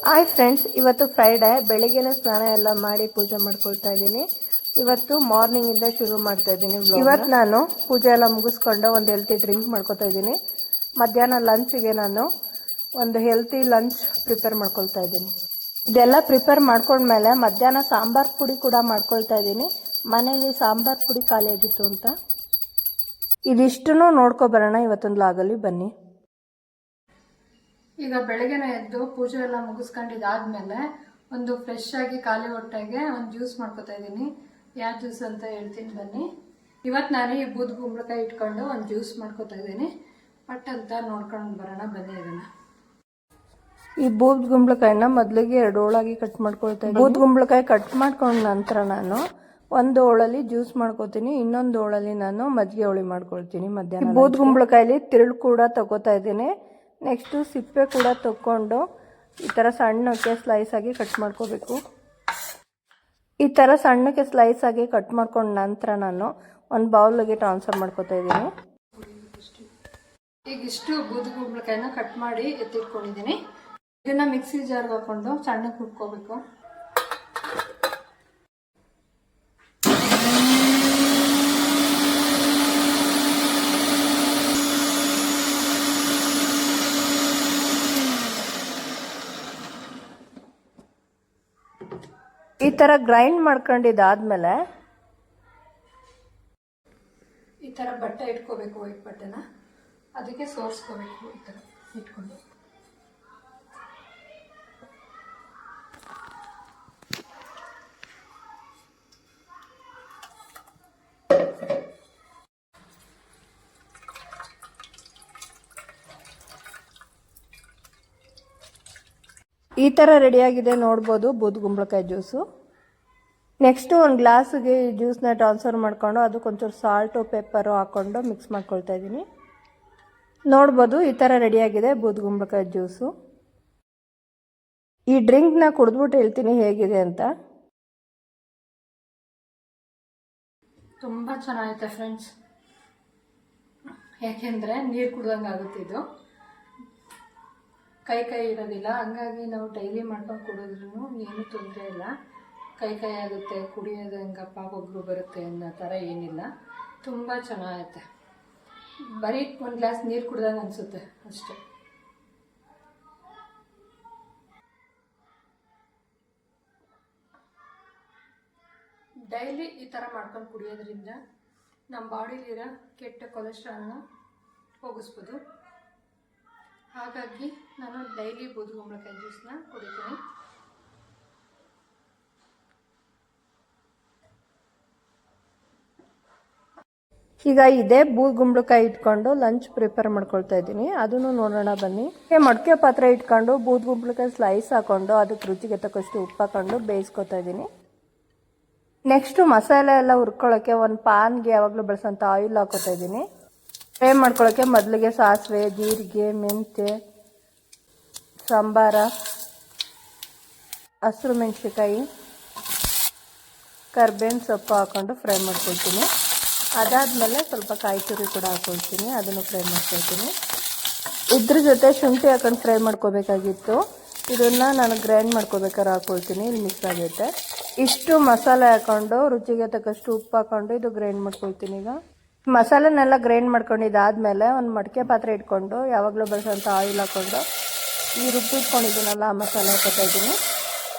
Hi friends, ಇವತ್ತು Friday. ಬೆಳಿಗ್ಗೆನೇ ಸ್ನಾನ ಎಲ್ಲ ಮಾಡಿ ಪೂಜೆ ಮಾಡ್ಕೊಳ್ತಾ ಇದ್ದೀನಿ. ಇವತ್ತು ಮಾರ್ನಿಂಗ್ ಇಂದ ಶುರು ಮಾಡ್ತಾ ಇದ್ದೀನಿ. ಇವತ್ತು ನಾನು ಪೂಜೆ ಎಲ್ಲ ಮುಗಿಸ್ಕೊಂಡು ಒಂದು ಹೆಲ್ತಿ ಡ್ರಿಂಕ್ ಮಾಡ್ಕೊತಾ ಇದ್ದೀನಿ. ಮಧ್ಯಾಹ್ನ ಲಂಚ್ಗೆ ನಾನು ಒಂದು ಹೆಲ್ತಿ ಲಂಚ್ ಪ್ರಿಪೇರ್ ಮಾಡ್ಕೊಳ್ತಾ ಇದ್ದೀನಿ. ಇದೆಲ್ಲ ಪ್ರಿಪೇರ್ ಮಾಡ್ಕೊಂಡ್ಮೇಲೆ ಮಧ್ಯಾಹ್ನ ಸಾಂಬಾರ್ ಪುಡಿ ಕೂಡ ಮಾಡ್ಕೊಳ್ತಾ ಇದ್ದೀನಿ. ಮನೇಲಿ ಸಾಂಬಾರ್ ಪುಡಿ ಖಾಲಿ ಆಗಿತ್ತು ಅಂತ. ಇದಿಷ್ಟನ್ನು ನೋಡ್ಕೊಬರೋಣ ಇವತ್ತೊಂದು ಲಾಗಲ್ಲಿ, ಬನ್ನಿ. ಈಗ ಬೆಳಗ್ಗೆನೇ ಎದ್ದು ಪೂಜೆ ಎಲ್ಲ ಮುಗಿಸ್ಕೊಂಡಿದ್ದಾದ್ಮೇಲೆ ಒಂದು ಫ್ರೆಶ್ ಆಗಿ ಖಾಲಿ ಹೊಟ್ಟೆಗೆ ಒಂದು ಜ್ಯೂಸ್ ಮಾಡ್ಕೊತಾ ಇದ್ದೀನಿ. ಯಾವ ಜ್ಯೂಸ್ ಅಂತ ಹೇಳ್ತೀನಿ ಬನ್ನಿ. ಇವತ್ತು ನಾನು ಈ ಬೂದ್ ಕುಂಬಳಕಾಯಿ ಇಟ್ಕೊಂಡು ಒಂದು ಜ್ಯೂಸ್ ಮಾಡ್ಕೊತಾ ಇದ್ದೀನಿ. ಪಟ್ ಅಂತ ನೋಡ್ಕೊಂಡು ಬರೋಣ ಬನ್ನಿ. ಇದನ್ನ ಈ ಬೂದ್ ಕುಂಬಳಕಾಯಿನ ಮೊದಲಿಗೆ 2 ಹೋಳಾಗಿ ಕಟ್ ಮಾಡ್ಕೊಳ್ತಾ ಇದ್ದೀನಿ. ಬೂದ್ ಕುಂಬಳಕಾಯಿ ಕಟ್ ಮಾಡ್ಕೊಂಡ ನಂತರ ನಾನು ಒಂದು ಹೋಳಲ್ಲಿ ಜ್ಯೂಸ್ ಮಾಡ್ಕೊತೀನಿ, ಇನ್ನೊಂದು ಹೋಳಲ್ಲಿ ನಾನು ಮಜ್ಜಿಗೆ ಹೋಳಿ ಮಾಡ್ಕೊಳ್ತೀನಿ. ಮಧ್ಯಾಹ್ನ ಬೂದ್ ಕುಂಬಳಕಾಯಲ್ಲಿ ತಿರುಳು ಕೂಡ ತಗೋತಾ ಇದ್ದೀನಿ. ನೆಕ್ಸ್ಟು ಸಿಪ್ಪೆ ಕೂಡ ತಗೊಂಡು ಈ ಥರ ಸಣ್ಣಕ್ಕೆ ಸ್ಲೈಸ್ ಆಗಿ ಕಟ್ ಮಾಡ್ಕೋಬೇಕು. ಈ ಥರ ಸಣ್ಣಕ್ಕೆ ಸ್ಲೈಸ್ ಆಗಿ ಕಟ್ ಮಾಡ್ಕೊಂಡ ನಂತರ ನಾನು ಒಂದು ಬೌಲ್ಗೆ ಟ್ರಾನ್ಸ್ಫರ್ ಮಾಡ್ಕೊತಾ ಇದ್ದೀನಿ. ಈಗ ಇಷ್ಟು ಬೂದು ಕುಂಬಳಕಾಯಿನ ಕಟ್ ಮಾಡಿ ಎತ್ತಿಟ್ಕೊಂಡಿದ್ದೀನಿ. ಇದನ್ನ ಮಿಕ್ಸಿ ಜಾರ್ಗೆ ಹಾಕೊಂಡು ಸಣ್ಣಕ್ಕೆ ಹುರ್ಕೋಬೇಕು. ಈ ಥರ ಗ್ರೈಂಡ್ ಮಾಡ್ಕೊಂಡಿದ್ದಾದ್ಮೇಲೆ ಈ ಥರ ಬಟ್ಟೆ ಇಟ್ಕೋಬೇಕು, ವೈಟ್ ಬಟ್ಟೆನ ಅದಕ್ಕೆ ಸೋರಿಸ್ಕೋಬೇಕು. ಈ ಥರ ಇಟ್ಕೊಂಡು ಈ ಥರ ರೆಡಿಯಾಗಿದೆ ನೋಡ್ಬೋದು ಬೂದ್ ಕುಂಬಳಕಾಯಿ ಜ್ಯೂಸು. ನೆಕ್ಸ್ಟು ಒಂದು ಗ್ಲಾಸಿಗೆ ಈ ಜ್ಯೂಸನ್ನ ಟ್ರಾನ್ಸ್ಫರ್ ಮಾಡ್ಕೊಂಡು ಅದಕ್ಕೊಂಚೂರು ಸಾಲ್ಟು ಪೆಪ್ಪರು ಹಾಕ್ಕೊಂಡು ಮಿಕ್ಸ್ ಮಾಡ್ಕೊಳ್ತಾ ಇದ್ದೀನಿ. ನೋಡ್ಬೋದು ಈ ಥರ ರೆಡಿಯಾಗಿದೆ ಬೂದ್ ಕುಂಬಳಕಾಯಿ ಜ್ಯೂಸು. ಈ ಡ್ರಿಂಕ್ನ ಕುಡಿದ್ಬಿಟ್ಟು ಹೇಳ್ತೀನಿ ಹೇಗಿದೆ ಅಂತ. ತುಂಬ ಚೆನ್ನಾಗೈತೆ ಫ್ರೆಂಡ್ಸ್, ಯಾಕೆಂದರೆ ನೀರು ಕುಡ್ದಂಗೆ ಆಗುತ್ತೆ. ಇದು ಕೈ ಇರೋದಿಲ್ಲ, ಹಂಗಾಗಿ ನಾವು ಡೈಲಿ ಮಾಡ್ಕೊಂಡು ಕುಡಿದ್ರೂ ಏನೂ ತೊಂದರೆ ಇಲ್ಲ. ಕೈ ಆಗುತ್ತೆ, ಕುಡಿಯೋದು ಹೆಂಗಪ್ಪ ಒಬ್ಬರು ಬರುತ್ತೆ ಅನ್ನೋ ಥರ ಏನಿಲ್ಲ. ತುಂಬ ಚೆನ್ನಾಗೈತೆ. ಬರೀ ಒಂದು ಗ್ಲಾಸ್ ನೀರು ಕುಡ್ದಂಗೆ ಅನಿಸುತ್ತೆ ಅಷ್ಟೇ. ಡೈಲಿ ಈ ಥರ ಮಾಡ್ಕೊಂಡು ಕುಡಿಯೋದ್ರಿಂದ ನಮ್ಮ ಬಾಡಿಲಿರೋ ಕೆಟ್ಟ ಕೊಲೆಸ್ಟ್ರಾಲ್ನ ಹೋಗಿಸ್ಬೋದು. ಹಾಗಾಗಿ ನಾನು ಡೈಲಿ ಬೂದ್ ಕುಂಬಳಕಾಯಿ ಜ್ಯೂಸನ್ನ ಕುಡಿತೀನಿ. ಈಗ ಇದೇ ಬೂದ್ ಕುಂಬಳಕಾಯಿ ಇಟ್ಕೊಂಡು ಲಂಚ್ ಪ್ರಿಪೇರ್ ಮಾಡ್ಕೊಳ್ತಾ ಇದ್ದೀನಿ. ಅದನ್ನು ನೋಡೋಣ ಬನ್ನಿ. ಮಡಕೆ ಪಾತ್ರೆ ಇಟ್ಕೊಂಡು ಬೂದ್ ಕುಂಬಳಕಾಯಿ ಸ್ಲೈಸ್ ಹಾಕೊಂಡು ಅದಕ್ಕೆ ರುಚಿಗೆ ತಕ್ಕಷ್ಟು ಉಪ್ಪು ಹಾಕೊಂಡು ಬೇಯಿಸ್ಕೊತಾ ಇದ್ದೀನಿ. ನೆಕ್ಸ್ಟು ಮಸಾಲೆ ಎಲ್ಲ ಹುರ್ಕೊಳ್ಳೋಕ್ಕೆ ಒಂದು ಪಾನ್ಗೆ ಯಾವಾಗಲೂ ಬಳಸೋಂಥ ಆಯಿಲ್ ಹಾಕೋತಾ ಇದ್ದೀನಿ. ಫ್ರೈ ಮಾಡ್ಕೊಳ್ಳೋಕ್ಕೆ ಮೊದಲಿಗೆ ಸಾಸಿವೆ, ಜೀರಿಗೆ, ಮೆಂತ್ಯ, ಸಾಂಬಾರ, ಹಸಿರು ಮೆಣಸಿನ್ಕಾಯಿ, ಕರ್ಬೇವಿನ ಸೊಪ್ಪು ಹಾಕ್ಕೊಂಡು ಫ್ರೈ ಮಾಡ್ಕೊಳ್ತೀನಿ. ಅದಾದಮೇಲೆ ಸ್ವಲ್ಪ ಕಾಯಿ ತುರಿ ಕೂಡ ಹಾಕ್ಕೊಳ್ತೀನಿ, ಅದನ್ನು ಫ್ರೈ ಮಾಡ್ಕೊಳ್ತೀನಿ. ಇದ್ರ ಜೊತೆ ಶುಂಠಿ ಹಾಕೊಂಡು ಫ್ರೈ ಮಾಡ್ಕೋಬೇಕಾಗಿತ್ತು. ಇದನ್ನು ನಾನು ಗ್ರೈಂಡ್ ಮಾಡ್ಕೋಬೇಕಾದ್ರೆ ಹಾಕ್ಕೊಳ್ತೀನಿ, ಇಲ್ಲಿ ಮಿಕ್ಸ್ ಆಗುತ್ತೆ. ಇಷ್ಟು ಮಸಾಲೆ ಹಾಕ್ಕೊಂಡು ರುಚಿಗೆ ತಕ್ಕಷ್ಟು ಉಪ್ಪು ಹಾಕ್ಕೊಂಡು ಇದು ಗ್ರೈಂಡ್ ಮಾಡ್ಕೊಳ್ತೀನಿ. ಈಗ ಮಸಾಲೆನೆಲ್ಲ ಗ್ರೈಂಡ್ ಮಾಡ್ಕೊಂಡಿದ್ದಾದಮೇಲೆ ಒಂದು ಮಡಕೆ ಪಾತ್ರೆ ಇಟ್ಕೊಂಡು ಯಾವಾಗಲೂ ಬಳಸೋಂಥ ಆಯಿಲ್ ಹಾಕ್ಕೊಂಡು ಈ ರುಬ್ಬಿಟ್ಕೊಂಡಿದ್ದೀನಲ್ಲ ಆ ಮಸಾಲೆ ಹಾಕೋತಾ ಇದ್ದೀನಿ.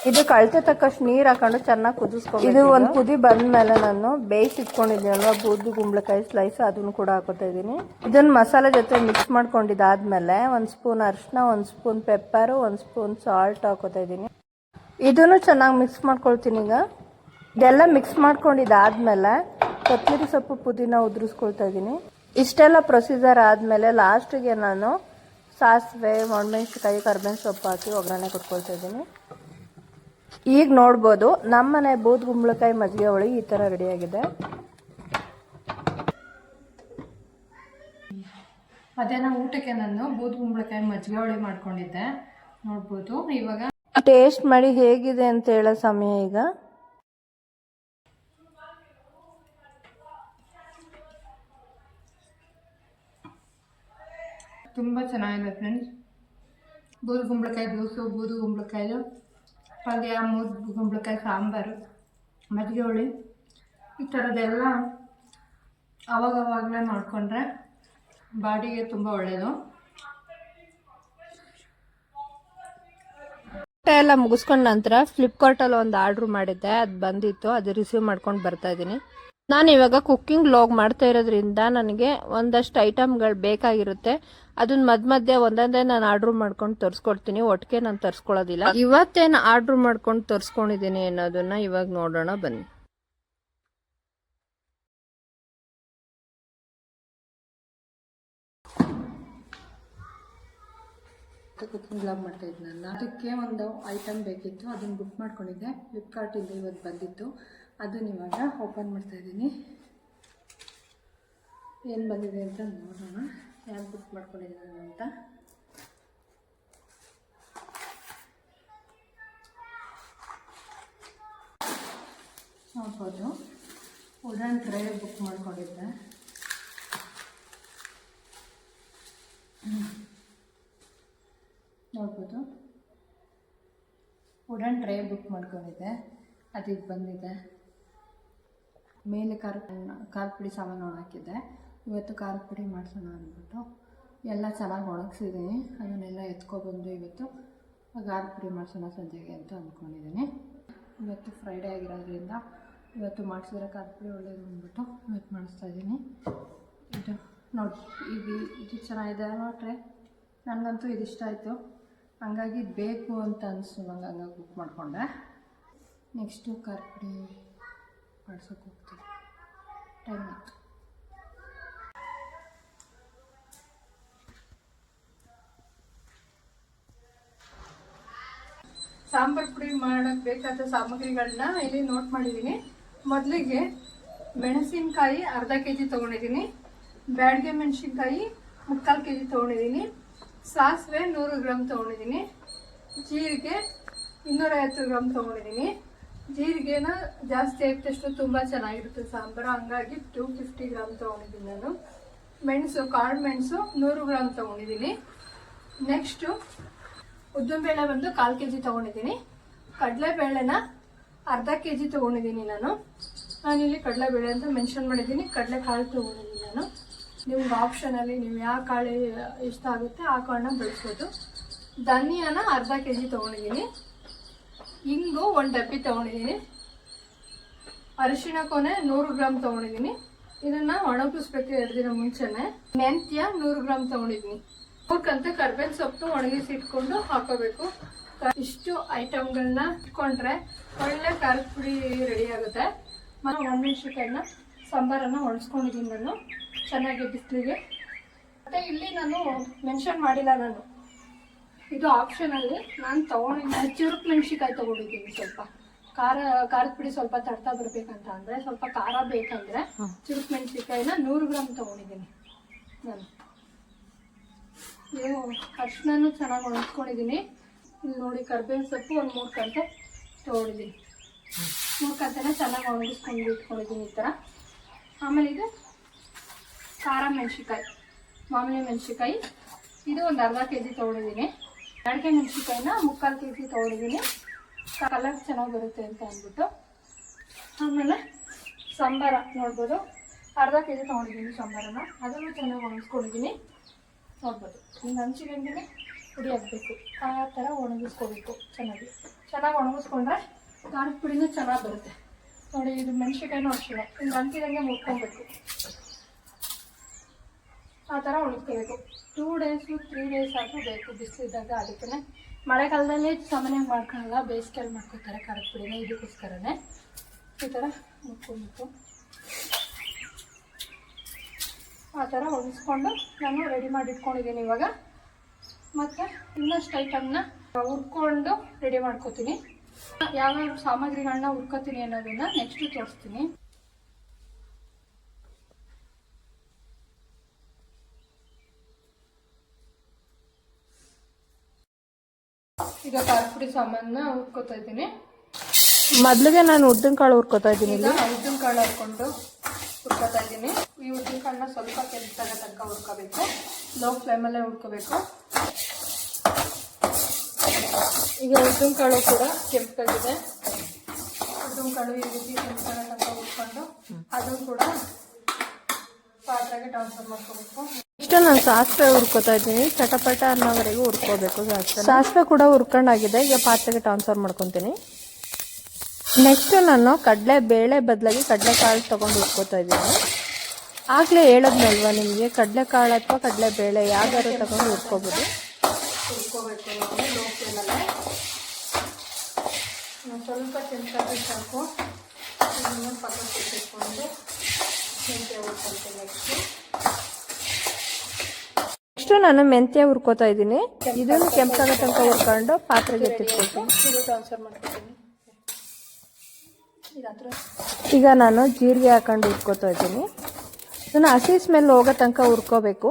ಇದಕ್ಕೆ ಅಳತೆ ತಕ್ಕಷ್ಟು ನೀರು ಹಾಕೊಂಡು ಚೆನ್ನಾಗಿ ಕುದಿಸ್ಕೊಂಡು ಇದು ಒಂದು ಕುದಿ ಬಂದಮೇಲೆ ನಾನು ಬೇಯಿಸಿಟ್ಕೊಂಡಿದ್ದೀನಲ್ವ ಬೂದ್ ಕುಂಬಳಕಾಯಿ ಸ್ಲೈಸ್ ಅದನ್ನು ಕೂಡ ಹಾಕೋತಾ ಇದ್ದೀನಿ. ಇದನ್ನು ಮಸಾಲೆ ಜೊತೆ ಮಿಕ್ಸ್ ಮಾಡ್ಕೊಂಡಿದ್ದಾದಮೇಲೆ ಒಂದು ಸ್ಪೂನ್ ಅರಿಶಿನ, ಒಂದು ಸ್ಪೂನ್ ಪೆಪ್ಪರು, ಒಂದು ಸ್ಪೂನ್ ಸಾಲ್ಟ್ ಹಾಕೋತಾ ಇದ್ದೀನಿ. ಇದನ್ನು ಚೆನ್ನಾಗಿ ಮಿಕ್ಸ್ ಮಾಡ್ಕೊಳ್ತೀನಿ. ಈಗ ಇದೆಲ್ಲ ಮಿಕ್ಸ್ ಮಾಡ್ಕೊಂಡಿದ್ದಾದಮೇಲೆ ಕೊತ್ತಂಬರಿ ಸೊಪ್ಪು, ಪುದೀನ ಉದುರಿಸ್ಕೊಳ್ತಾ ಇದ್ದೀನಿ. ಇಷ್ಟೆಲ್ಲ ಪ್ರೊಸೀಜರ್ ಆದಮೇಲೆ ಲಾಸ್ಟಿಗೆ ನಾನು ಸಾಸಿವೆ, ಒಣಮೆಣಸಿನ್ಕಾಯಿ, ಕರ್ಬೇವಿನ ಸೊಪ್ಪು ಹಾಕಿ ಒಗ್ಗರಣೆ ಕೊಟ್ಕೊಳ್ತಾ ಇದ್ದೀನಿ. ಈಗ ನೋಡ್ಬೋದು ನಮ್ಮನೆ ಬೂದ್ ಕುಂಬಳಕಾಯಿ ಮಜ್ಜಿಗೆ ಹೋಳಿ ಈ ಥರ ರೆಡಿಯಾಗಿದೆ. ಮಧ್ಯಾಹ್ನ ಊಟಕ್ಕೆ ನಾನು ಬೂದ್ ಕುಂಬಳಕಾಯಿ ಮಜ್ಜಿಗೆ ಹೋಳಿ ಮಾಡ್ಕೊಂಡಿದ್ದೆ. ನೋಡ್ಬೋದು ಇವಾಗ ಟೇಸ್ಟ್ ಮಾಡಿ ಹೇಗಿದೆ ಅಂತ ಹೇಳೋ ಸಮಯ. ಈಗ ತುಂಬ ಚೆನ್ನಾಗಿದೆ ಫ್ರೆಂಡ್ಸ್. ಬೂದು ಕುಂಬಳಕಾಯಿ ಜ್ಯೂಸು, ಬೂದು ಕುಂಬಳಕಾಯಿದು ಪಲ್ಯ, ಬೂದು ಕುಂಬಳಕಾಯಿ ಸಾಂಬಾರು, ಮಜ್ಜಿಗೆ ಹುಳಿ, ಈ ಥರದ್ದೆಲ್ಲ ಅವಾಗವಾಗಲೇ ಮಾಡಿಕೊಂಡ್ರೆ ಬಾಡಿಗೆ ತುಂಬ ಒಳ್ಳೆಯದು. ಊಟ ಎಲ್ಲ ಮುಗಿಸ್ಕೊಂಡ ನಂತರ ಫ್ಲಿಪ್ಕಾರ್ಟಲ್ಲಿ ಒಂದು ಆರ್ಡ್ರ್ ಮಾಡಿದ್ದೆ, ಅದು ಬಂದಿತ್ತು, ಅದು ರಿಸೀವ್ ಮಾಡ್ಕೊಂಡು ಬರ್ತಾ ಇದ್ದೀನಿ. ನಾನು ಇವಾಗ ಕುಕ್ಕಿಂಗ್ ವ್ಲಾಗ್ ಮಾಡ್ತಾ ಇರೋದ್ರಿಂದ ನನಗೆ ಒಂದಷ್ಟು ಐಟಮ್ಗಳು ಬೇಕಾಗಿರುತ್ತೆ. ಅದನ್ನ ಮಧ್ಯೆ ಒಂದೊಂದೇ ನಾನು ಆರ್ಡ್ರ್ ಮಾಡ್ಕೊಂಡು ತರಿಸ್ಕೊಡ್ತೀನಿ, ಒಟ್ಟಿಗೆ ನಾನು ತರಿಸ್ಕೊಳ್ಳೋದಿಲ್ಲ. ಇವತ್ತೇನು ಆರ್ಡ್ರ್ ಮಾಡ್ಕೊಂಡು ತರಿಸ್ಕೊಂಡಿದ್ದೀನಿ ಅನ್ನೋದನ್ನ ಇವಾಗ ನೋಡೋಣ ಬನ್ನಿ. ಕುಕ್ಕಿಂಗ್ ವ್ಲಾಗ್ ಮಾಡ್ತಾ ಇದ್ನಲ್ಲ, ಅದಕ್ಕೆ ಒಂದು ಐಟಮ್ ಬೇಕಿತ್ತು, ಅದನ್ನು ಬುಕ್ ಮಾಡ್ಕೊಂಡಿದ್ದೆ. ಫ್ಲಿಪ್ಕಾರ್ಟಿಂದ ಇವತ್ತು ಬಂದಿತ್ತು, ಅದನ್ನ ಇವಾಗ ಓಪನ್ ಮಾಡ್ತಾ ಇದ್ದೀನಿ. ಏನು ಬಂದಿದೆ ಅಂತ ನೋಡೋಣ, ಯಾಕೆ ಬುಕ್ ಮಾಡ್ಕೊಂಡಿದ್ದೀನಿ ಅಂತ. ನೋಡ್ಬೋದು, ವುಡನ್ ಟ್ರೇ ಬುಕ್ ಮಾಡ್ಕೊಂಡಿದ್ದೆ. ನೋಡ್ಬೋದು, ವುಡನ್ ಟ್ರೇ ಬುಕ್ ಮಾಡ್ಕೊಂಡಿದ್ದೆ, ಅದಕ್ಕೆ ಬಂದಿದೆ. ಮೇಲೆ ಖಾರದ ಪುಡಿ ಸಾಮಾನು ಹಾಕಿದ್ದೆ. ಇವತ್ತು ಖಾರದ ಪುಡಿ ಮಾಡಿಸೋಣ ಅಂದ್ಬಿಟ್ಟು ಎಲ್ಲ ಚೆನ್ನಾಗಿ ಒಣಗಿಸಿದ್ದೀನಿ. ಅದನ್ನೆಲ್ಲ ಎತ್ಕೊಬಂದು ಇವತ್ತು ಖಾರದ ಪುಡಿ ಮಾಡಿಸೋಣ ಸಂಜೆಗೆ ಅಂತ ಅಂದ್ಕೊಂಡಿದ್ದೀನಿ. ಇವತ್ತು ಫ್ರೈಡೇ ಆಗಿರೋದ್ರಿಂದ ಇವತ್ತು ಮಾಡಿಸಿದ್ರೆ ಖಾರದ ಪುಡಿ ಒಳ್ಳೇದು ಅಂದ್ಬಿಟ್ಟು ಇವತ್ತು ಮಾಡಿಸ್ತಾಯಿದ್ದೀನಿ. ಇದು ನೋಡಿ, ಇದು ಚೆನ್ನಾಗಿದೆ ಅಲ್ವಾ ಟ್ರೇ, ನನಗಂತೂ ಇದು ಇಷ್ಟ ಆಯಿತು, ಹಂಗಾಗಿ ಬೇಕು ಅಂತ ಅನಿಸ್ತು ನಂಗೆ, ಹಂಗಾಗಿ ಬುಕ್ ಮಾಡಿಕೊಂಡೆ. ನೆಕ್ಸ್ಟು ಖಾರದ ಪುಡಿ ಮಾಡ್ಸೋಕೆ ಹೋಗ್ತೀನಿ, ಟೈಮ್ ಆಯಿತು. ಸಾಂಬಾರು ಪುಡಿ ಮಾಡೋಕ್ಕೆ ಬೇಕಾದ ಸಾಮಗ್ರಿಗಳನ್ನ ಇಲ್ಲಿ ನೋಟ್ ಮಾಡಿದ್ದೀನಿ. ಮೊದಲಿಗೆ ಮೆಣಸಿನ್ಕಾಯಿ ಅರ್ಧ kg ತೊಗೊಂಡಿದ್ದೀನಿ, ಬ್ಯಾಡಗೆ ಮೆಣಸಿನ್ಕಾಯಿ 3/4 kg ತೊಗೊಂಡಿದ್ದೀನಿ, ಸಾಸಿವೆ 100 ಗ್ರಾಮ್ ತೊಗೊಂಡಿದ್ದೀನಿ, ಜೀರಿಗೆ 250 ಗ್ರಾಮ್ ತೊಗೊಂಡಿದ್ದೀನಿ. ಜೀರಿಗೆನ ಜಾಸ್ತಿ ಹಾಕಿದಷ್ಟು ತುಂಬ ಚೆನ್ನಾಗಿರುತ್ತೆ ಸಾಂಬಾರು, ಹಂಗಾಗಿ 250 ಗ್ರಾಮ್ ತೊಗೊಂಡಿದ್ದೀನಿ ನಾನು. ಮೆಣಸು, ಕಾಳು ಮೆಣಸು 100 ಗ್ರಾಮ್ ತೊಗೊಂಡಿದ್ದೀನಿ. ನೆಕ್ಸ್ಟು ಉದ್ದಿನಬೇಳೆ ಬಂದು 1/4 kg ತೊಗೊಂಡಿದ್ದೀನಿ. ಕಡಲೆಬೇಳೆನ ಅರ್ಧ kg ತೊಗೊಂಡಿದ್ದೀನಿ ನಾನಿಲ್ಲಿ ಕಡಲೆಬೇಳೆ ಅಂತ ಮೆನ್ಷನ್ ಮಾಡಿದ್ದೀನಿ. ಕಡಲೆಕಾಳು ತೊಗೊಂಡಿದ್ದೀನಿ ನಾನು. ನಿಮ್ಗೆ ಆಪ್ಷನಲ್ಲಿ ನೀವು ಯಾವ ಕಾಳು ಇಷ್ಟ ಆಗುತ್ತೆ ಆ ಕಾಳನ್ನ ಬಳಸ್ಬೋದು. ಧನಿಯಾನ ಅರ್ಧ kg ತೊಗೊಂಡಿದ್ದೀನಿ. ಇಂಗು 1 ಡಬ್ಬಿ ತೊಗೊಂಡಿದ್ದೀನಿ. ಅರಿಶಿಣ ಕೊನೆ 100 ಗ್ರಾಮ್ ತೊಗೊಂಡಿದ್ದೀನಿ. ಇದನ್ನು ಒಣಗಿಸ್ಬೇಕು 2 ದಿನ ಮುಂಚೆನೆ. ಮೆಂತ್ಯ 100 ಗ್ರಾಮ್ ತೊಗೊಂಡಿದ್ದೀನಿ. ಅವ್ಕಂತ ಕರ್ಬೇವಿನ ಸೊಪ್ಪು ಒಣಗಿಸಿ ಇಟ್ಕೊಂಡು ಹಾಕೋಬೇಕು. ಇಷ್ಟು ಐಟಮ್ಗಳನ್ನ ಇಟ್ಕೊಂಡ್ರೆ ಒಳ್ಳೆ ಖಾರದ ಪುಡಿ ರೆಡಿ ಆಗುತ್ತೆ. ಮತ್ತು ಒಣಮೆಣಸಿನಕಾಯಿನ ಸಾಂಬಾರನ್ನು ಒಣಗಿಸ್ಕೊಂಡಿದ್ದೀನಿ ನಾನು ಚೆನ್ನಾಗಿ ಬಿಸಿಲಿಗೆ. ಮತ್ತು ಇಲ್ಲಿ ನಾನು ಮೆನ್ಷನ್ ಮಾಡಿಲ್ಲ, ನಾನು ಇದು ಆಪ್ಷನಲ್ಲಿ ನಾನು ತೊಗೊಂಡಿದ್ದೀನಿ. ಚುರುಕು ಮೆಣಸಿನ್ಕಾಯಿ ತೊಗೊಂಡಿದ್ದೀನಿ. ಸ್ವಲ್ಪ ಖಾರದ ಪುಡಿ ಸ್ವಲ್ಪ ತಡ್ತಾ ಬರಬೇಕಂತ ಅಂದರೆ, ಸ್ವಲ್ಪ ಖಾರ ಬೇಕಂದರೆ ಚುರುಕು ಮೆಣಸಿನ್ಕಾಯಿನ 100 ಗ್ರಾಮ್ ತೊಗೊಂಡಿದ್ದೀನಿ ನಾನು. ಇದು ಅರ್ಶಿನೂ ಚೆನ್ನಾಗಿ ಒಣಗಿಸ್ಕೊಂಡಿದ್ದೀನಿ. ಇಲ್ಲಿ ನೋಡಿ, ಕರ್ಬೇವಿನ ಸೊಪ್ಪು ಒಂದು 3 ಕಂತೆ ತೊಗೊಂಡಿದ್ದೀನಿ. 3 ಕಂತೆನ ಚೆನ್ನಾಗಿ ಒಣಗಿಸ್ಕೊಂಡು ಇಟ್ಕೊಂಡಿದ್ದೀನಿ ಈ ಥರ. ಆಮೇಲೆ ಇದು ಖಾರ ಮೆಣಸಿನ್ಕಾಯಿ, ಮಾಮೂಲಿ ಮೆಣಸಿನ್ಕಾಯಿ, ಇದು ಒಂದು ಅರ್ಧ kg ತೊಗೊಂಡಿದ್ದೀನಿ. ಬ್ಯಾಡಗೆ ಮೆಣಸಿನ್ಕಾಯಿನ 3/4 kg ತೊಗೊಂಡಿದ್ದೀನಿ, ಕಲರ್ ಚೆನ್ನಾಗಿ ಬರುತ್ತೆ ಅಂತ ಅಂದ್ಬಿಟ್ಟು. ಆಮೇಲೆ ಸಾಂಬಾರ ನೋಡ್ಬೋದು, ಅರ್ಧ kg ತೊಗೊಂಡಿದ್ದೀನಿ ಸಾಂಬಾರನ್ನು, ಅದನ್ನು ಚೆನ್ನಾಗಿ ಒಣಗಿಸ್ಕೊಂಡಿದ್ದೀನಿ. ನೋಡ್ಬೋದು, ಹಿಂಗೆ ಹಂಚಿದಂಗೆ ಪುಡಿ ಹಾಕಬೇಕು, ಆ ಥರ ಒಣಗಿಸ್ಕೋಬೇಕು. ಚೆನ್ನಾಗಿ ಒಣಗಿಸ್ಕೊಂಡ್ರೆ ಖಾರದ ಪುಡಿನೂ ಚೆನ್ನಾಗಿ ಬರುತ್ತೆ. ನೋಡಿ, ಇದು ಮೆಣಸಿನ್ಕಾಯಿನೂ ಅಷ್ಟೇ ಹಿಂಗೆ ಹಂಚಿದಂಗೆ ಮುಟ್ಕೊಬೇಕು, ಆ ಥರ ಒಣಗಿಸ್ಕೋಬೇಕು. 2 days 3 days ಆದರೂ ಬೇಕು ಬಿಸಿಲಿದ್ದಾಗ. ಅದಕ್ಕೆ ಮಳೆಗಾಲದಲ್ಲಿ ಸಾಮಾನ್ಯವಾಗಿ ಮಾಡ್ಕೊಳ್ಳಲ್ಲ, ಬೇಸಿಗೆಯಲ್ಲಿ ಮಾಡ್ಕೊತಾರೆ ಖಾರದ ಪುಡಿನ, ಇದಕ್ಕೋಸ್ಕರನೇ ಈ ಥರ ಮುಟ್ಕೊಬೇಕು. ಆ ಥರ ಒಣಗಿಸ್ಕೊಂಡು ನಾನು ರೆಡಿ ಮಾಡಿ ಇಟ್ಕೊಂಡಿದ್ದೀನಿ ಇವಾಗ. ಮತ್ತು ಇನ್ನಷ್ಟು ಐಟಮ್ನ ಹುರ್ಕೊಂಡು ರೆಡಿ ಮಾಡ್ಕೋತೀನಿ. ಯಾವ್ಯಾವ ಸಾಮಗ್ರಿಗಳನ್ನ ಹುರ್ಕೋತೀನಿ ಅನ್ನೋದನ್ನು ನೆಕ್ಸ್ಟು ತೋರಿಸ್ತೀನಿ. ಈಗ ಖಾರದ ಪುಡಿ ಸಾಮಾನನ್ನ ಹುರ್ಕೋತಾ ಇದ್ದೀನಿ. ಮೊದಲಿಗೆ ನಾನು ಉದ್ದಿನ ಕಾಳು ಹುರ್ಕೋತಾ ಇದ್ದೀನಿ. ಉದ್ದಿನ ಕಾಳು ಹಾಕ್ಕೊಂಡು ಹುರ್ಕೋತಾ ಇದ್ದೀನಿ. ಈ ಉದ್ದಿನ ಕಾಳನ್ನ ಸ್ವಲ್ಪ ಕೆಂಪಾಗ ತನಕ ಹುರ್ಕೋಬೇಕು, ಲೋ ಫ್ಲೇಮಲ್ಲೇ ಹುರ್ಕೋಬೇಕು. ಈಗ ಉದ್ದಿನ ಕಾಳು ಕೂಡ ಕೆಂಪಾಗಿದೆ. ಉದ್ದಿನ ಕಾಳು ಈ ರೀತಿ ಕೆಂಪಾಗ ತನಕ ಉಟ್ಕೊಂಡು ಅದನ್ನು ಕೂಡ ಪಾತ್ರೆಗೆ ಟ್ರಾನ್ಸ್ಫರ್ ಮಾಡ್ಕೋಬೇಕು. ಇಷ್ಟು ನಾನು ಸಾಸಿವೆ ಹುರ್ಕೋತಾ ಇದ್ದೀನಿ. ಚಟಪಟ ಅನ್ನೋವರೆಗೂ ಹುರ್ಕೋಬೇಕು. ಸಾಸಿವೆ ಕೂಡ ಹುರ್ಕೊಂಡಾಗಿದೆ. ಈಗ ಪಾತ್ರೆಗೆ ಟ್ರಾನ್ಸ್ಫರ್ ಮಾಡ್ಕೊತೀನಿ. ನೆಕ್ಸ್ಟ್ ನಾನು ಕಡಲೆ ಬೇಳೆ ಬದಲಾಗಿ ಕಡಲೆಕಾಳು ತೊಗೊಂಡು ಹುರ್ಕೋತಾ ಇದ್ದೀನಿ. ಆಗಲೇ ಹೇಳದ್ನಲ್ವ ನಿಮಗೆ, ಕಡಲೆಕಾಳು ಅಥವಾ ಕಡಲೆಬೇಳೆ ಯಾವ್ದಾದ್ರು ತಗೊಂಡು ಹುರ್ಕೋಬೋದು. ಹುರ್ಕೋಬೇಕು ಲೋ ಫ್ಲೇಮಲ್ಲೇ. ಸ್ವಲ್ಪ ಕೆಂಪಾಗಿ ಸಾಕು. ಇದನ್ನು ಪಕ್ಕಕ್ಕೆ ಇಟ್ಕೊಂಡು ಮೆಂತ್ಯ ಹುರ್ಕೊಳ್ತೀನಿ. ನೆಕ್ಸ್ಟು ನಾನು ಮೆಂತ್ಯ ಹುರ್ಕೋತಾ ಇದ್ದೀನಿ. ಇದನ್ನು ಕೆಂಪಾಗ ತನಕ ಹುರ್ಕೊಂಡು ಪಾತ್ರೆಗೆ ಎತ್ತಿಟ್ಕೊಳ್ತೀನಿ. ಇದು ಟ್ರಾನ್ಸ್ಫರ್ ಮಾಡ್ಕೊತೀನಿ. ಈಗ ನಾನು ಜೀರಿಗೆ ಹಾಕೊಂಡು ಹುರ್ಕೋತಾ ಇದ್ದೀನಿ. ಇದನ್ನು ಹಸಿ ಸ್ಮೆಲ್ ಹೋಗೋ ತನಕ ಹುರ್ಕೋಬೇಕು.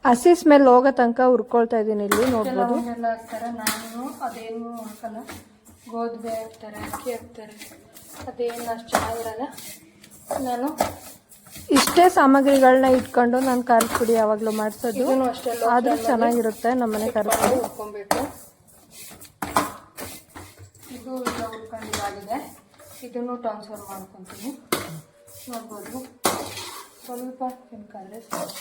ಹಸಿ ಸ್ಮೆಲ್ ಹೋಗೋ ತನಕ ಹುರ್ಕೊಳ್ತಾ ಇದ್ದೀನಿ. ಇಲ್ಲಿ ನೋಡ್ಬೋದು ಎಲ್ಲ ಹಾಕ್ತಾರೆ. ನಾನು ಅದೇನು ಹಾಕಲ್ಲ. ಗೋಧಿ ಹಾಕ್ತಾರೆ, ಅಕ್ಕಿ ಹಾಕ್ತಾರೆ, ಅದೇನು ಅಷ್ಟು ಚೆನ್ನಾಗಿರಲ್ಲ. ನಾನು ಇಷ್ಟೇ ಸಾಮಗ್ರಿಗಳನ್ನ ಇಟ್ಕೊಂಡು ನಾನು ಖಾರದ ಪುಡಿ ಯಾವಾಗಲೂ ಮಾಡಿಸೋದು. ಆದರೂ ಚೆನ್ನಾಗಿರುತ್ತೆ. ನಮ್ಮನೆ ಖಾರದ ಪುಡಿ ಹುರ್ಕೊಬೇಕು. ಇದು ಈಗ ಹುರ್ಕೊಂಡಿದ್ದಾಗಿದೆ. ಇದನ್ನು ಟ್ರಾನ್ಸ್ಫರ್ ಮಾಡ್ಕೊತೀನಿ. ನೋಡ್ಬೋದು ಸ್ವಲ್ಪ ಕೆಂಪಾದರೆ ಸಾಕು.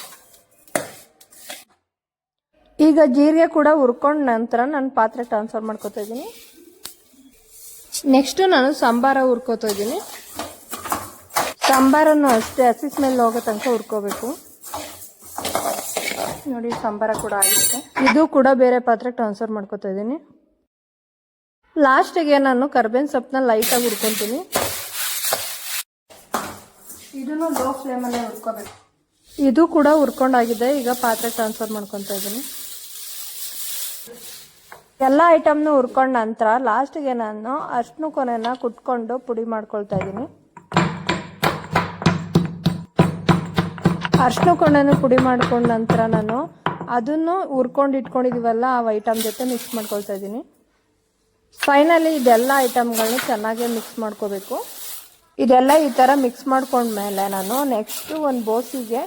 ಈಗ ಜೀರಿಗೆ ಕೂಡ ಹುರ್ಕೊಂಡ ನಂತರ ನಾನು ಪಾತ್ರೆ ಟ್ರಾನ್ಸ್ಫರ್ ಮಾಡ್ಕೊತಾ ಇದ್ದೀನಿ. ನೆಕ್ಸ್ಟ್ ನಾನು ಸಾಂಬಾರ ಹುರ್ಕೋತಾ ಇದ್ದೀನಿ. ಸಾಂಬಾರನ್ನು ಅಷ್ಟೇ ಹಸಿ ಸ್ಮೆಲ್ ಹೋಗೋ ತನಕ ಹುರ್ಕೋಬೇಕು. ನೋಡಿ ಸಾಂಬಾರ ಕೂಡ ಆಗುತ್ತೆ. ಇದು ಕೂಡ ಬೇರೆ ಪಾತ್ರೆಗೆ ಟ್ರಾನ್ಸ್ಫರ್ ಮಾಡ್ಕೊತಾ ಇದ್ದೀನಿ. ಲಾಸ್ಟಿಗೆ ನಾನು ಕರ್ಬೇವಿನ ಸೊಪ್ಪನ್ನ ಲೈಟಾಗಿ ಹುರ್ಕೊತೀನಿ. ಇದನ್ನು ಲೋ ಫ್ಲೇಮಲ್ಲೇ ಹುರ್ಕೋಬೇಕು. ಇದು ಕೂಡ ಹುರ್ಕೊಂಡಾಗಿದೆ. ಈಗ ಪಾತ್ರೆ ಟ್ರಾನ್ಸ್ಫರ್ ಮಾಡ್ಕೊತಾ ಇದ್ದೀನಿ. ಎಲ್ಲ ಐಟಮ್ನು ಹುರ್ಕೊಂಡ ನಂತರ ಲಾಸ್ಟಿಗೆ ನಾನು ಅರ್ಶಿನ ಕೊನೆನ ಕುಟ್ಕೊಂಡು ಪುಡಿ ಮಾಡ್ಕೊಳ್ತಾ ಇದ್ದೀನಿ. ಅರ್ಶಿನ ಕೊನೆನ ಪುಡಿ ಮಾಡ್ಕೊಂಡ ನಂತರ ನಾನು ಅದನ್ನು ಹುರ್ಕೊಂಡು ಇಟ್ಕೊಂಡಿದ್ದೀವಲ್ಲ ಆ ಐಟಮ್ ಜೊತೆ ಮಿಕ್ಸ್ ಮಾಡ್ಕೊಳ್ತಾ ಇದ್ದೀನಿ. ಫೈನಲಿ ಇದೆಲ್ಲ ಐಟಮ್ಗಳನ್ನ ಚೆನ್ನಾಗಿ ಮಿಕ್ಸ್ ಮಾಡ್ಕೋಬೇಕು. ಇದೆಲ್ಲ ಈ ಥರ ಮಿಕ್ಸ್ ಮಾಡ್ಕೊಂಡ್ಮೇಲೆ ನಾನು ನೆಕ್ಸ್ಟು ಒಂದು ಬೋಸಿಗೆ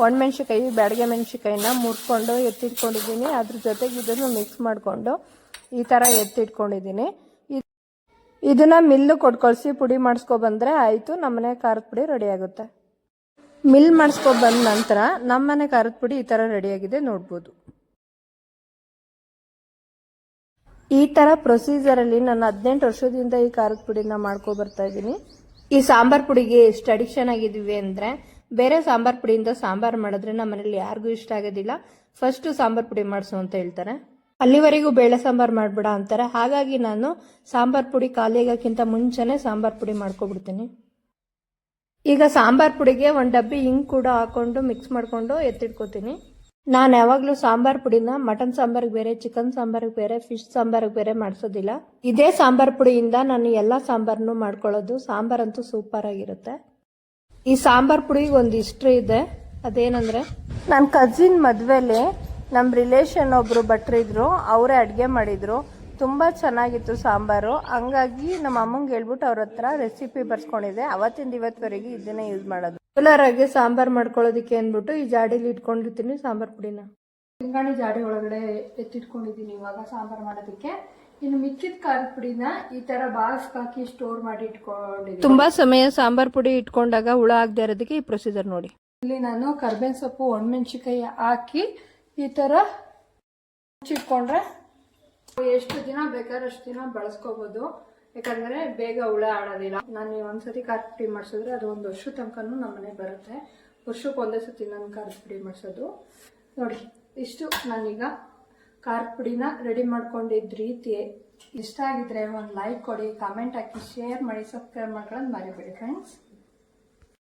ಒಣಮೆಣ್ಸಿಕಾಯಿ, ಬ್ಯಾಡಗೆ ಮೆಣಸಿಕಾಯಿನ ಮುರ್ಕೊಂಡು ಎತ್ತಿಟ್ಕೊಂಡಿದ್ದೀನಿ. ಅದ್ರ ಜೊತೆಗೆ ಇದನ್ನು ಮಿಕ್ಸ್ ಮಾಡಿಕೊಂಡು ಈ ಥರ ಎತ್ತಿಟ್ಕೊಂಡಿದ್ದೀನಿ. ಇದನ್ನು ಮಿಲ್ಲು ಕೊಟ್ಕೊಳ್ಸಿ ಪುಡಿ ಮಾಡಿಸ್ಕೊಬಂದರೆ ಆಯಿತು, ನಮ್ಮನೆ ಖಾರದ ಪುಡಿ ರೆಡಿ ಆಗುತ್ತೆ. ಮಿಲ್ ಮಾಡಿಸ್ಕೊಬಂದ ನಂತರ ನಮ್ಮನೆ ಖಾರದ ಪುಡಿ ಈ ಥರ ರೆಡಿಯಾಗಿದೆ ನೋಡ್ಬೋದು. ಈ ಥರ ಪ್ರೊಸೀಜರಲ್ಲಿ ನಾನು 18 ವರ್ಷದಿಂದ ಈ ಖಾರದ ಪುಡಿನ ಮಾಡ್ಕೊಬರ್ತಾ ಇದ್ದೀನಿ. ಈ ಸಾಂಬಾರ್ ಪುಡಿಗೆ ಎಷ್ಟು ಅಡಿಕ್ಷನ್ ಆಗಿದ್ದೀವಿ ಅಂದರೆ, ಬೇರೆ ಸಾಂಬಾರ್ ಪುಡಿಯಿಂದ ಸಾಂಬಾರು ಮಾಡಿದ್ರೆ ನಮ್ಮ ಮನೇಲಿ ಯಾರಿಗೂ ಇಷ್ಟ ಆಗೋದಿಲ್ಲ. ಫಸ್ಟು ಸಾಂಬಾರ್ ಪುಡಿ ಮಾಡಿಸು ಅಂತ ಹೇಳ್ತಾರೆ. ಅಲ್ಲಿವರೆಗೂ ಬೇಳೆ ಸಾಂಬಾರು ಮಾಡಬೇಡ ಅಂತಾರೆ. ಹಾಗಾಗಿ ನಾನು ಸಾಂಬಾರ್ ಪುಡಿ ಖಾಲಿ ಆಗೋಕ್ಕಿಂತ ಮುಂಚೆನೇ ಸಾಂಬಾರ್ ಪುಡಿ ಮಾಡ್ಕೊಬಿಡ್ತೀನಿ. ಈಗ ಸಾಂಬಾರ್ ಪುಡಿಗೆ ಒಂದು ಡಬ್ಬಿ ಹಿಂಗೆ ಕೂಡ ಹಾಕೊಂಡು ಮಿಕ್ಸ್ ಮಾಡಿಕೊಂಡು ಎತ್ತಿಟ್ಕೋತೀನಿ. ನಾನು ಯಾವಾಗಲೂ ಸಾಂಬಾರ್ ಪುಡಿನ ಮಟನ್ ಸಾಂಬಾರಿಗೆ ಬೇರೆ, ಚಿಕನ್ ಸಾಂಬಾರಿಗೆ ಬೇರೆ, ಫಿಶ್ ಸಾಂಬಾರಿಗೆ ಬೇರೆ ಮಾಡಿಸೋದಿಲ್ಲ. ಇದೇ ಸಾಂಬಾರ್ ಪುಡಿಯಿಂದ ನಾನು ಎಲ್ಲ ಸಾಂಬಾರನ್ನು ಮಾಡ್ಕೊಳ್ಳೋದು. ಸಾಂಬಾರಂತೂ ಸೂಪರ್ ಆಗಿರುತ್ತೆ. ಈ ಸಾಂಬಾರ್ ಪುಡಿಗೆ ಒಂದು ಹಿಸ್ಟ್ರಿ ಇದೆ. ಅದೇನಂದರೆ, ನನ್ನ ಕಸಿನ್ ಮದುವೆಲಿ ನಮ್ಮ ರಿಲೇಷನ್ ಒಬ್ಬರು ಭಟ್ರಿದ್ರು, ಅವರೇ ಅಡುಗೆ ಮಾಡಿದರು. ತುಂಬ ಚೆನ್ನಾಗಿತ್ತು ಸಾಂಬಾರು. ಹಂಗಾಗಿ ನಮ್ಮ ಅಮ್ಮಂಗೆ ಹೇಳ್ಬಿಟ್ಟು ಅವ್ರ ಹತ್ರ ರೆಸಿಪಿ ಬರ್ಸ್ಕೊಂಡಿದ್ದೆ. ಅವತ್ತಿಂದ ಇವತ್ತುವರೆಗೆ ಇದನ್ನೇ ಯೂಸ್ ಮಾಡೋದು. ರೆಗ್ಯುಲರ್ ಆಗಿ ಸಾಂಬಾರು ಮಾಡ್ಕೊಳ್ಳೋದಕ್ಕೆ ಅಂದ್ಬಿಟ್ಟು ಈ ಜಾಡಿಲಿ ಇಟ್ಕೊಂಡಿರ್ತೀನಿ ಸಾಂಬಾರು ಪುಡಿನ. ಹಿಂಗಾಣಿ ಜಾಡಿ ಒಳಗಡೆ ಎತ್ತಿಟ್ಕೊಂಡಿದ್ದೀನಿ ಇವಾಗ ಸಾಂಬಾರು ಮಾಡೋದಕ್ಕೆ. ಇನ್ನು ಮಿಕ್ಕಿದ ಖಾರದ ಪುಡಿನ ಈ ಥರ ಬಾಕ್ಸ್ ಹಾಕಿ ಸ್ಟೋರ್ ಮಾಡಿ ಇಟ್ಕೊಂಡಿದ್ದೀನಿ. ತುಂಬ ಸಮಯ ಸಾಂಬಾರು ಪುಡಿ ಇಟ್ಕೊಂಡಾಗ ಹುಳ ಆಗದೆ ಇರೋದಕ್ಕೆ ಈ ಪ್ರೊಸೀಜರ್ ನೋಡಿ. ಇಲ್ಲಿ ನಾನು ಕರ್ಬೇವಿನ ಸೊಪ್ಪು, ಒಣಮೆಣ್ಸಿಕಾಯಿ ಹಾಕಿ ಈ ಥರ ಮುಚ್ಚಿಟ್ಕೊಂಡ್ರೆ ಎಷ್ಟು ದಿನ ಬೇಕಾದ್ರೆ ಅಷ್ಟು ದಿನ ಬಳಸ್ಕೋಬೋದು. ಯಾಕಂದರೆ ಬೇಗ ಹುಳ ಆಡೋದಿಲ್ಲ. ನಾನು ಒಂದ್ಸತಿ ಖಾರದ ಪುಡಿ ಮಾಡಿಸಿದ್ರೆ ಅದು 1 ವರ್ಷ ತನಕನೂ ನಮ್ಮನೆ ಬರುತ್ತೆ. ವರ್ಷಕ್ಕೆ ಒಂದೇ ಸತಿ ನಾನು ಖಾರದ ಪುಡಿ ಮಾಡಿಸೋದು. ನೋಡಿ ಇಷ್ಟು ನಾನೀಗ ಖಾರದ ಪುಡಿನ ರೆಡಿ ಮಾಡ್ಕೊಂಡಿದ್ದ ರೀತಿ. ಇಷ್ಟ ಆಗಿದ್ರೆ ಒಂದು ಲೈಕ್ ಕೊಡಿ, ಕಾಮೆಂಟ್ ಹಾಕಿ, ಶೇರ್ ಮಾಡಿ, ಸಬ್ಸ್ಕ್ರೈಬ್ ಮಾಡ್ಕೊಳ್ಳೋದು ಮರಿಬೇಡಿ ಫ್ರೆಂಡ್ಸ್.